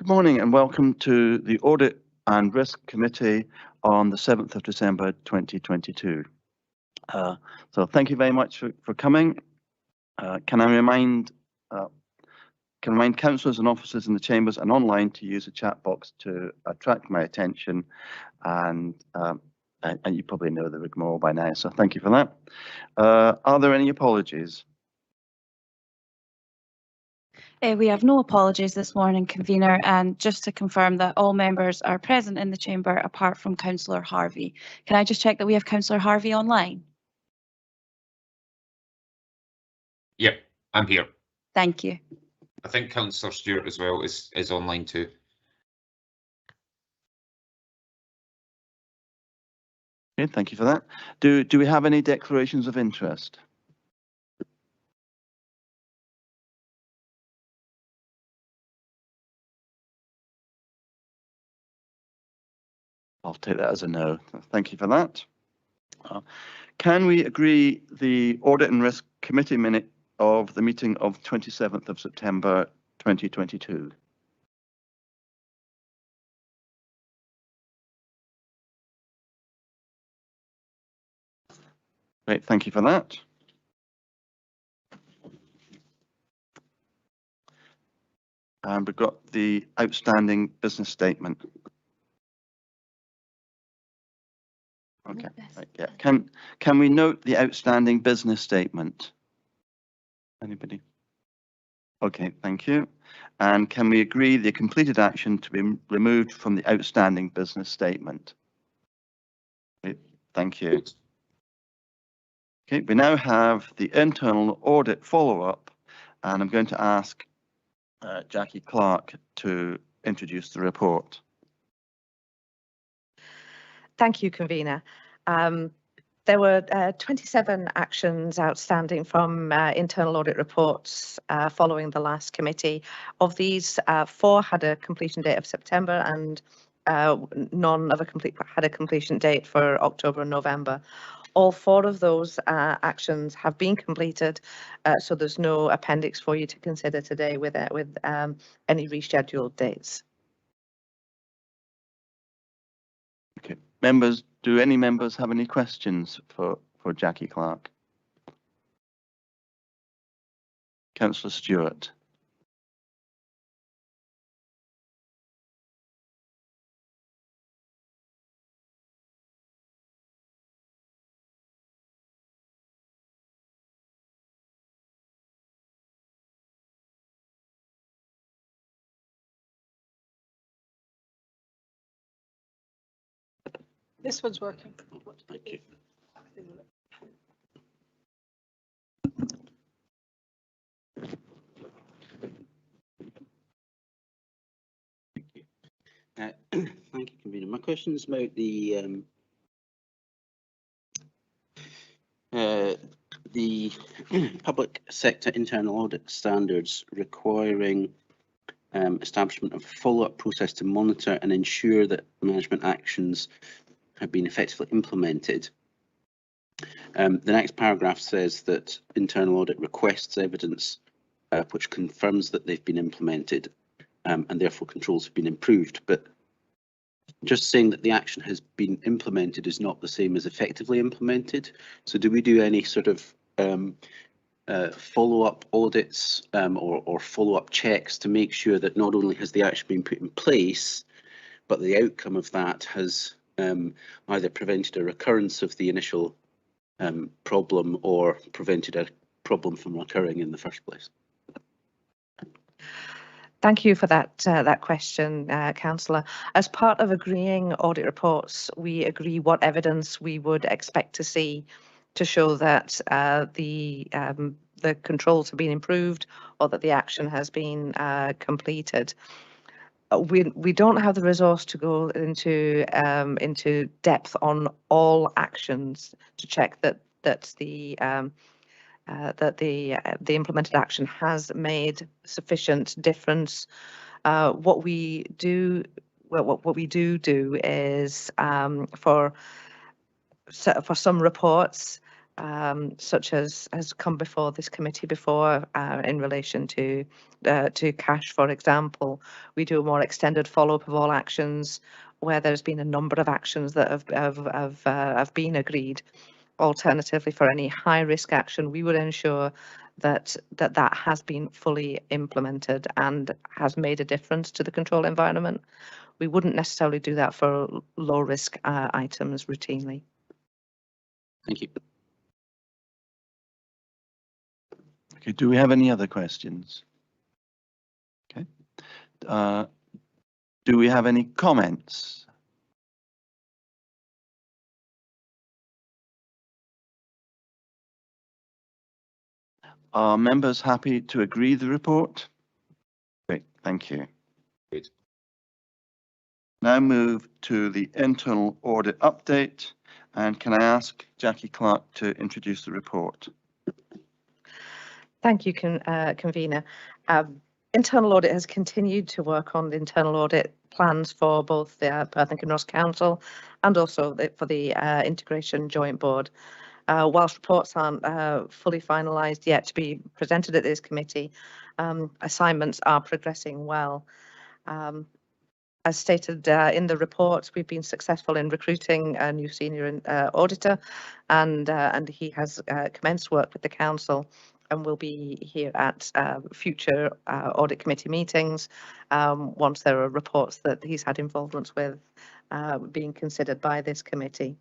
Good morning and welcome to the Audit and Risk Committee on the 7th of December 2022. So thank you very much for coming. Can I remind councillors and officers in the chambers and online to use the chat box to attract my attention, and you probably know the rigmarole by now, so thank you for that. Are there any apologies? We have no apologies this morning, convener, and just to confirm that all members are present in the chamber apart from Councillor Harvey. Can I just check that we have Councillor Harvey online? Yep, I'm here. Thank you. I think Councillor Stewart as well is online too. Okay, thank you for that. Do we have any declarations of interest? I'll take that as a no. Thank you for that. Can we agree the Audit and Risk Committee minute of the meeting of 27th of September 2022? Great, thank you for that. And we've got the outstanding business statement. Okay, right, yeah. Can we note the outstanding business statement? Anybody? Okay, thank you. And can we agree the completed action to be removed from the outstanding business statement? Great, thank you. Okay, we now have the internal audit follow-up, and I'm going to ask Jackie Clark to introduce the report. Thank you, convener. There were 27 actions outstanding from internal audit reports following the last committee. Of these, 4 had a completion date of September, and none of had a completion date for October and November. All 4 of those actions have been completed, so there's no appendix for you to consider today with any rescheduled dates. Okay, members, do any members have any questions for Jackie Clark? Councillor Stewart. This one's working. Thank you. Thank you, convener. My question is about the public sector internal audit standards requiring establishment of a follow-up process to monitor and ensure that management actions have been effectively implemented. The next paragraph says that internal audit requests evidence which confirms that they've been implemented and therefore controls have been improved. But just saying that the action has been implemented is not the same as effectively implemented. So do we do any sort of follow-up audits or follow-up checks to make sure that not only has the action been put in place, but the outcome of that has either prevented a recurrence of the initial problem or prevented a problem from occurring in the first place? Thank you for that question, Councillor. As part of agreeing audit reports, we agree what evidence we would expect to see to show that the controls have been improved or that the action has been completed. We don't have the resource to go into depth on all actions to check that the implemented action has made sufficient difference. What we do is for some reports, such as has come before this committee before in relation to cash, for example. We do a more extended follow-up of all actions where there's been a number of actions that have been agreed. Alternatively, for any high-risk action, we would ensure that has been fully implemented and has made a difference to the control environment. We wouldn't necessarily do that for low-risk items routinely. Thank you. Okay, do we have any other questions? Okay. Do we have any comments? Are members happy to agree the report? Great, thank you. Great. Now move to the internal audit update, and can I ask Jackie Clark to introduce the report? Thank you, convener. Internal audit has continued to work on the internal audit plans for both the Perth and Kinross Council and also for the Integration Joint Board. Whilst reports aren't fully finalised yet to be presented at this committee, assignments are progressing well. As stated in the report, we've been successful in recruiting a new senior auditor, and he has commenced work with the council and will be here at future audit committee meetings once there are reports that he's had involvement with being considered by this committee.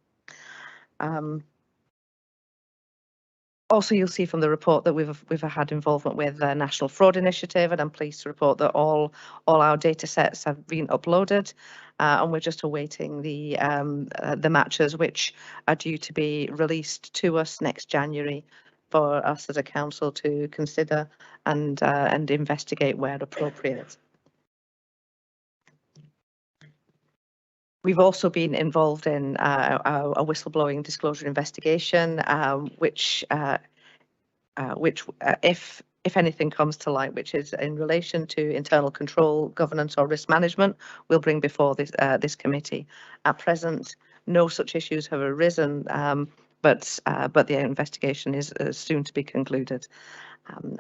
Also, you'll see from the report that we've had involvement with the National Fraud Initiative, and I'm pleased to report that all our data sets have been uploaded, and we're just awaiting the matches, which are due to be released to us next January for us as a council to consider and investigate where appropriate. We've also been involved in a whistleblowing disclosure investigation, which if anything comes to light, which is in relation to internal control, governance or risk management, we'll bring before this committee. At present, no such issues have arisen, but the investigation is soon to be concluded.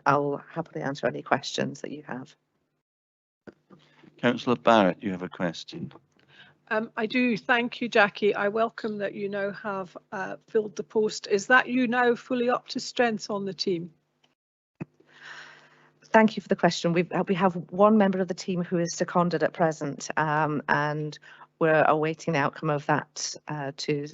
I'll happily answer any questions that you have. Councillor Barrett, you have a question. I do. Thank you, Jackie. I welcome that you now have filled the post. Is that you now fully up to strength on the team? Thank you for the question. We have one member of the team who is seconded at present, and we're awaiting the outcome of that to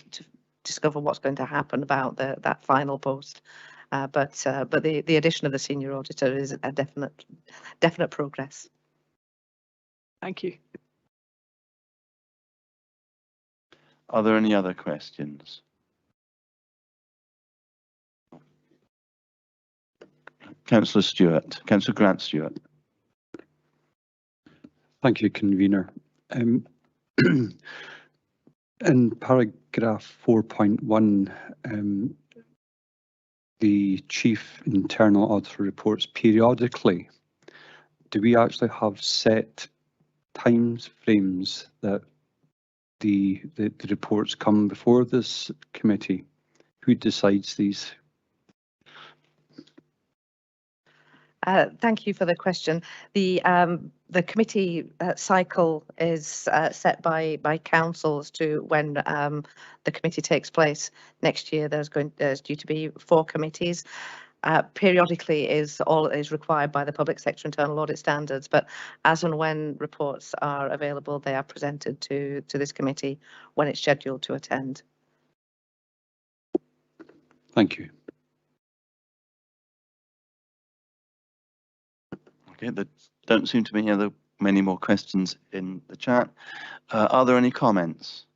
discover what's going to happen about that final post. But the addition of the senior auditor is a definite progress. Thank you. Are there any other questions? Councillor Stewart, Councillor Grant Stewart. Thank you, convener. In paragraph 4.1, the Chief Internal Auditor reports periodically. Do we actually have set times frames that the reports come before this committee? Who decides these? Thank you for the question. The committee cycle is set by council as to when the committee takes place. Next year, there's due to be 4 committees. Periodically is required by the public sector internal audit standards, but as and when reports are available, they are presented to this committee when it's scheduled to attend. Thank you. Okay, there don't seem to be many more questions in the chat. Are there any comments?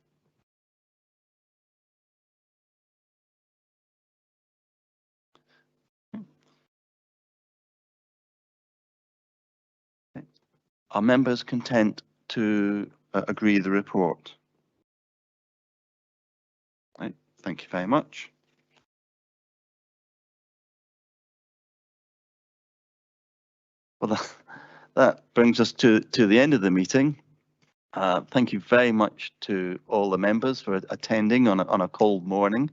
Are members content to agree the report? Right, thank you very much. Well, that brings us to the end of the meeting. Thank you very much to all the members for attending on a cold morning.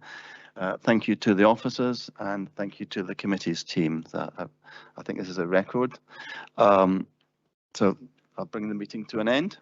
Thank you to the officers and thank you to the committee's team. I think this is a record. So I'll bring the meeting to an end.